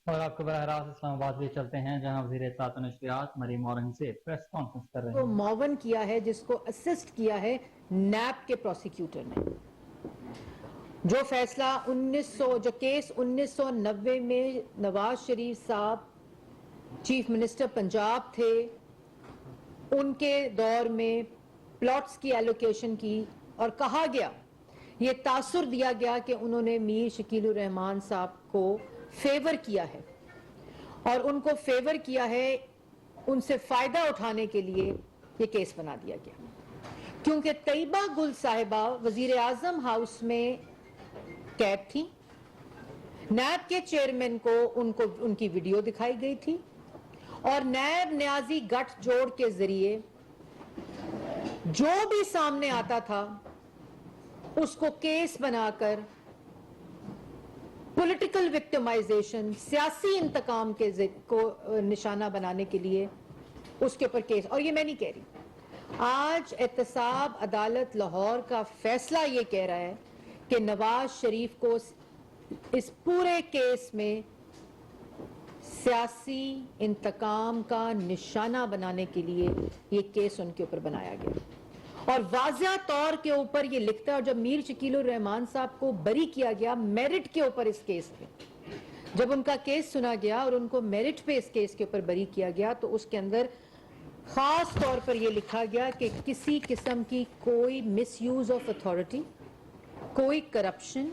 اور آپ کو براہ راست اسلام آباد لے چلتے ہیں جہاں وزیر اطلاعات و نشریات مریم اورنگ سے پریس کانفرنس کر رہے کو ہیں۔ معاون کیا ہے، جس کو اسسٹ کیا ہے نیب کے پروسیکیوٹر نے، جو فیصلہ جو کیس 1990 میں نواز شریف صاحب چیف منسٹر پنجاب تھے، ان کے دور میں پلاٹس کی ایلوکیشن کی اور کہا گیا، یہ تاثر دیا گیا کہ انہوں نے میر شکیل الرحمان صاحب کو فیور کیا ہے اور ان کو فیور کیا ہے، ان سے فائدہ اٹھانے کے لیے یہ کیس بنا دیا گیا، کیونکہ طیبہ گل صاحبہ وزیر اعظم ہاؤس میں قید تھی، نیب کے چیئرمین کو ان کی ویڈیو دکھائی گئی تھی اور نیب نیازی گٹھ جوڑ کے ذریعے جو بھی سامنے آتا تھا اس کو کیس بنا کر پولیٹیکل وکٹمائزیشن، سیاسی انتقام کو نشانہ بنانے کے لیے اس کے اوپر کیس، اور یہ میں نہیں کہہ رہی، آج احتساب عدالت لاہور کا فیصلہ یہ کہہ رہا ہے کہ نواز شریف کو اس پورے کیس میں سیاسی انتقام کا نشانہ بنانے کے لیے یہ کیس ان کے اوپر بنایا گیا، اور واضح طور کے اوپر یہ لکھتا ہے، اور جب میر شکیل الرحمان صاحب کو بری کیا گیا میرٹ کے اوپر اس کیس پہ، جب ان کا کیس سنا گیا اور ان کو میرٹ پہ اس کیس کے اوپر بری کیا گیا، تو اس کے اندر خاص طور پر یہ لکھا گیا کہ کسی قسم کی کوئی مس یوز آف اتھارٹی، کوئی کرپشن،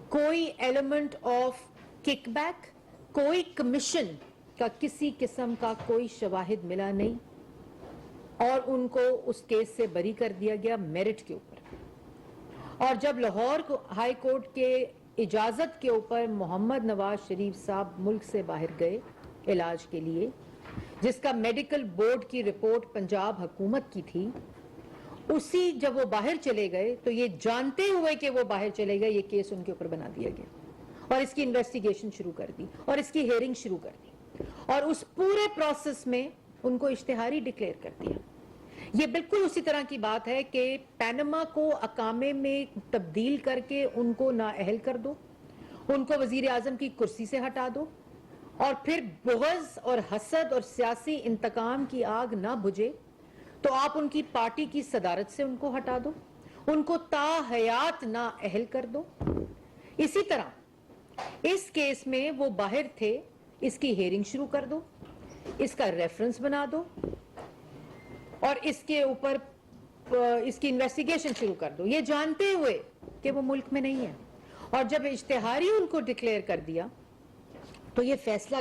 کوئی ایلیمنٹ آف کک بیک، کوئی کمیشن کا کسی قسم کا کوئی شواہد ملا نہیں، اور ان کو اس کیس سے بری کر دیا گیا میرٹ کے اوپر۔ اور جب لاہور ہائی کورٹ کے اجازت کے اوپر محمد نواز شریف صاحب ملک سے باہر گئے علاج کے لیے، جس کا میڈیکل بورڈ کی رپورٹ پنجاب حکومت کی تھی، اسی جب وہ باہر چلے گئے تو یہ جانتے ہوئے کہ وہ باہر چلے گئے، یہ کیس ان کے اوپر بنا دیا گیا اور اس کی انویسٹیگیشن شروع کر دی اور اس کی ہیئرنگ شروع کر دی، اور اس پورے پروسیس میں ان کو اشتہاری ڈکلیئر کر دیا۔ یہ بالکل اسی طرح کی بات ہے کہ پینما کو اقامے میں تبدیل کر کے ان کو نااہل کر دو، ان کو وزیر اعظم کی کرسی سے ہٹا دو، اور پھر بغض اور حسد اور سیاسی انتقام کی آگ نہ بجھے تو آپ ان کی پارٹی کی صدارت سے ان کو ہٹا دو، ان کو تا حیات نااہل کر دو۔ اسی طرح اس کیس میں وہ باہر تھے، اس کی ہیئرنگ شروع کر دو، اس کا ریفرنس بنا دو، اور اس کے اوپر اس کی انویسٹیگیشن شروع کر دو، یہ جانتے ہوئے کہ وہ ملک میں نہیں ہے۔ اور جب اشتہاری ان کو ڈکلیئر کر دیا تو یہ فیصلہ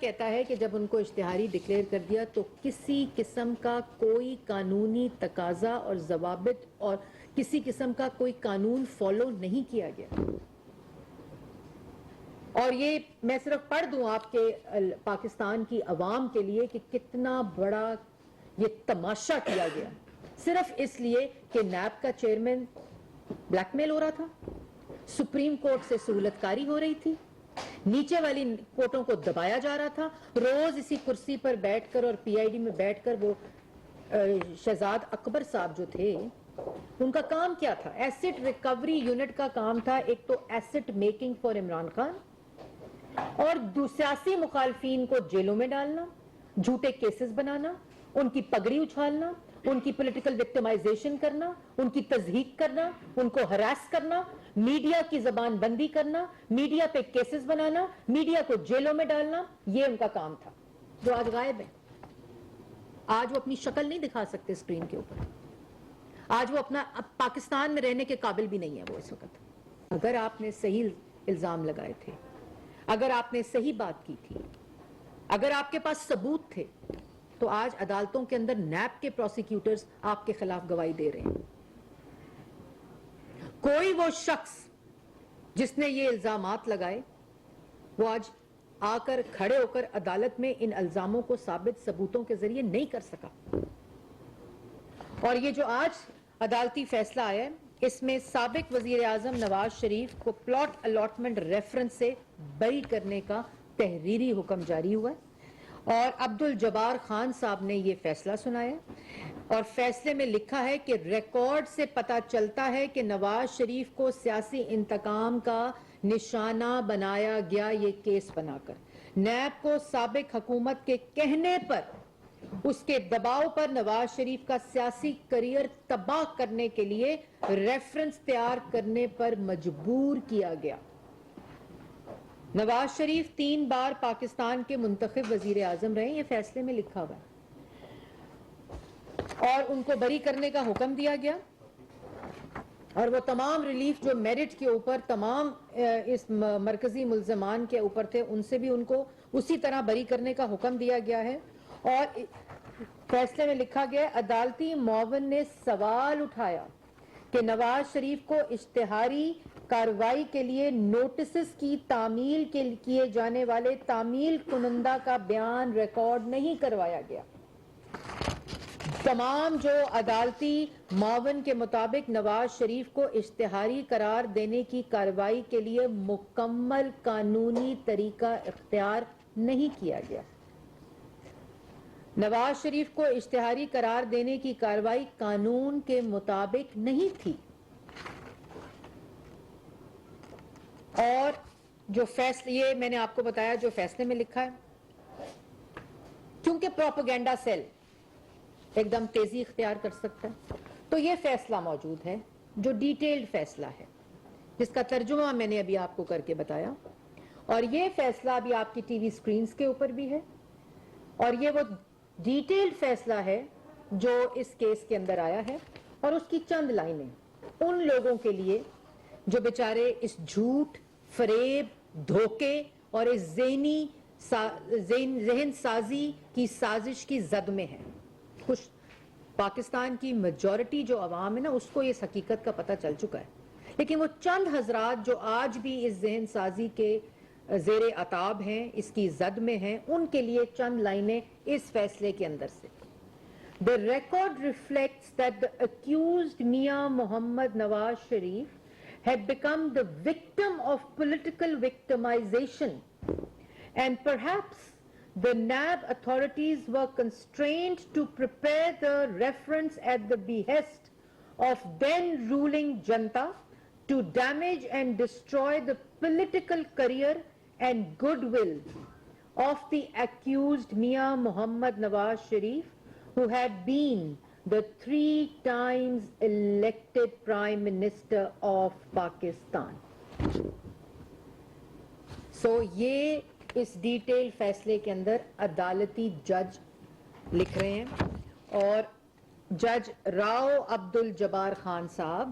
کہتا ہے کہ جب ان کو اشتہاری ڈکلیئر کر دیا تو کسی قسم کا کوئی قانونی تقاضا اور ضوابط اور کسی قسم کا کوئی قانون فالو نہیں کیا گیا۔ اور یہ میں صرف پڑھ دوں آپ کے پاکستان کی عوام کے لیے کہ کتنا بڑا یہ تماشا کیا گیا، صرف اس لیے کہ نیب کا چیئرمین بلیک میل ہو رہا تھا، سپریم کورٹ سے سہولت کاری ہو رہی تھی، نیچے والی کورٹوں کو دبایا جا رہا تھا، روز اسی کرسی پر بیٹھ کر اور پی آئی ڈی میں بیٹھ کر وہ شہزاد اکبر صاحب جو تھے، ان کا کام کیا تھا؟ ایسٹ ریکوری یونٹ کا کام تھا، ایک تو ایسٹ میکنگ فار عمران خان، اور سیاسی مخالفین کو جیلوں میں ڈالنا، جھوٹے کیسز بنانا، ان کی پگڑی اچھالنا، ان کی پولیٹیکل وکٹمائزیشن کرنا، ان کی تضحیک کرنا، ان کو ہراس کرنا، میڈیا کی زبان بندی کرنا، میڈیا پہ کیسز بنانا، میڈیا کو جیلوں میں ڈالنا، یہ ان کا کام تھا، جو آج غائب ہے۔ آج وہ اپنی شکل نہیں دکھا سکتے اسکرین کے اوپر، آج وہ اپنا پاکستان میں رہنے کے قابل بھی نہیں ہے وہ اس وقت۔ اگر آپ نے صحیح الزام لگائے تھے، اگر آپ نے صحیح بات کی تھی، اگر آپ کے پاس ثبوت تھے، تو آج عدالتوں کے اندر نیب کے پروسیکیوٹرز آپ کے خلاف گواہی دے رہے ہیں۔ کوئی وہ شخص جس نے یہ الزامات لگائے وہ آج آ کر کھڑے ہو کر عدالت میں ان الزاموں کو ثابت ثبوتوں کے ذریعے نہیں کر سکا، اور یہ جو آج عدالتی فیصلہ آیا ہے، اس میں سابق وزیر اعظم نواز شریف کو پلاٹ الاٹمنٹ ریفرنس سے بری کرنے کا تحریری حکم جاری ہوا ہے، اور عبد الجبار خان صاحب نے یہ فیصلہ سنایا۔ اور فیصلے میں لکھا ہے کہ ریکارڈ سے پتہ چلتا ہے کہ نواز شریف کو سیاسی انتقام کا نشانہ بنایا گیا یہ کیس بنا کر. نیب کو سابق حکومت کے کہنے پر اس کے دباؤ پر نواز شریف کا سیاسی کریئر تباہ کرنے کے لیے ریفرنس تیار کرنے پر مجبور کیا گیا. نواز شریف 3 بار پاکستان کے منتخب وزیر اعظم رہے, یہ فیصلے میں لکھا ہوا ہے, اور ان کو بری کرنے کا حکم دیا گیا, اور وہ تمام ریلیف جو میرٹ کے اوپر تمام اس مرکزی ملزمان کے اوپر تھے ان سے بھی ان کو اسی طرح بری کرنے کا حکم دیا گیا ہے. اور فیصلے میں لکھا گیا عدالتی معاون نے سوال اٹھایا کہ نواز شریف کو اشتہاری کارروائی کے لیے نوٹسز کی تعمیل کے کیے جانے والے تعمیل کنندہ کا بیان ریکارڈ نہیں کروایا گیا. تمام جو عدالتی معاون کے مطابق نواز شریف کو اشتہاری قرار دینے کی کارروائی کے لیے مکمل قانونی طریقہ اختیار نہیں کیا گیا. نواز شریف کو اشتہاری قرار دینے کی کارروائی قانون کے مطابق نہیں تھی. اور جو فیصلے, یہ میں نے آپ کو بتایا جو فیصلے میں لکھا ہے, کیونکہ پروپیگنڈا سیل ایک دم تیزی اختیار کر سکتا ہے, تو یہ فیصلہ موجود ہے جو ڈیٹیلڈ فیصلہ ہے جس کا ترجمہ میں نے ابھی آپ کو کر کے بتایا, اور یہ فیصلہ ابھی آپ کی ٹی وی سکرینز کے اوپر بھی ہے, اور یہ وہ ڈیٹیلڈ فیصلہ ہے جو اس کیس کے اندر آیا ہے. اور اس کی چند لائنیں ان لوگوں کے لیے جو بیچارے اس جھوٹ, فریب, دھوکے اور اس ذہن سازی کی سازش کی زد میں ہیں. کچھ پاکستان کی میجورٹی جو عوام ہے نا اس کو اس حقیقت کا پتہ چل چکا ہے, لیکن وہ چند حضرات جو آج بھی اس ذہن سازی کے زیر عتاب ہیں, اس کی زد میں ہیں, ان کے لیے چند لائنیں اس فیصلے کے اندر سے. The record reflects that the accused Mia Mohammad Nawaz Sharif had become the victim of political victimization, and perhaps the NAB authorities were constrained to prepare the reference at the behest of then ruling Janta to damage and destroy the political career and goodwill of the accused Mia Mohammad Nawaz Sharif, who had been the 3 times elected Prime Minister of Pakistan. So یہ اس detail فیصلے کے اندر عدالتی جج لکھ رہے ہیں, اور جج راؤ عبد الجبار خان صاحب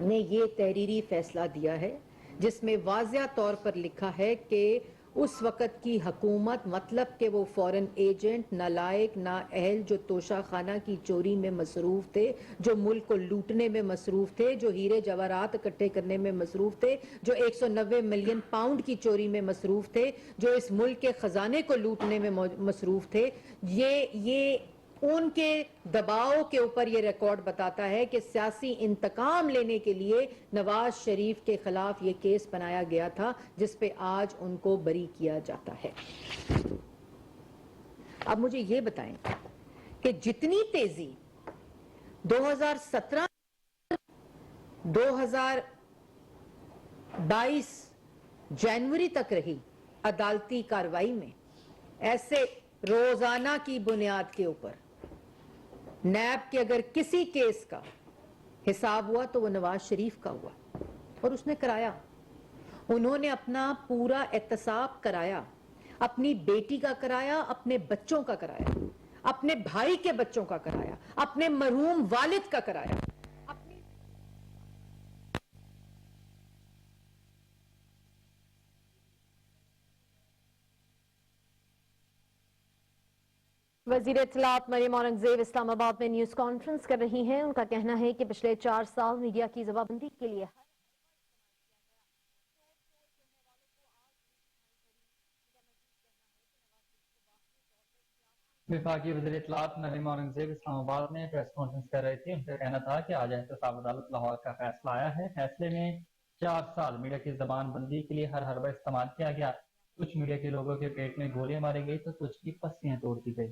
نے یہ تحریری فیصلہ دیا ہے جس میں واضح طور پر لکھا ہے کہ اس وقت کی حکومت, مطلب کہ وہ فورن ایجنٹ, نالائق, نااہل جو توشہ خانہ کی چوری میں مصروف تھے, جو ملک کو لوٹنے میں مصروف تھے, جو ہیرے جواہرات اکٹھے کرنے میں مصروف تھے, جو 190 ملین پاؤنڈ کی چوری میں مصروف تھے, جو اس ملک کے خزانے کو لوٹنے میں مصروف تھے, یہ ان کے دباؤ کے اوپر یہ ریکارڈ بتاتا ہے کہ سیاسی انتقام لینے کے لیے نواز شریف کے خلاف یہ کیس بنایا گیا تھا جس پہ آج ان کو بری کیا جاتا ہے. اب مجھے یہ بتائیں کہ جتنی تیزی 2017 2022 جنوری تک رہی عدالتی کارروائی میں, ایسے روزانہ کی بنیاد کے اوپر نیب کے اگر کسی کیس کا حساب ہوا تو وہ نواز شریف کا ہوا, اور اس نے کرایا. انہوں نے اپنا پورا احتساب کرایا, اپنی بیٹی کا کرایا, اپنے بچوں کا کرایا, اپنے بھائی کے بچوں کا کرایا, اپنے مرحوم والد کا کرایا. وزیر اطلاعات مریم اورنگزیب اسلام آباد میں نیوز کانفرنس کر رہی ہیں. ان کا کہنا ہے کہ پچھلے 4 سال میڈیا کی جوابندہی کے لیے وفاقی وزیر اطلاعات مریم اورنگزیب اسلام آباد میں پریس کانفرنس کر رہے تھے. ان کا کہنا تھا کہ آج احتساب عدالت لاہور کا فیصلہ آیا ہے. فیصلے میں 4 سال میڈیا کی زبان بندی کے لیے ہر حربہ استعمال کیا گیا. کچھ میڈیا کے لوگوں کے پیٹ میں گولیاں ماری گئی تو کچھ کی پسلیاں توڑ دی گئی.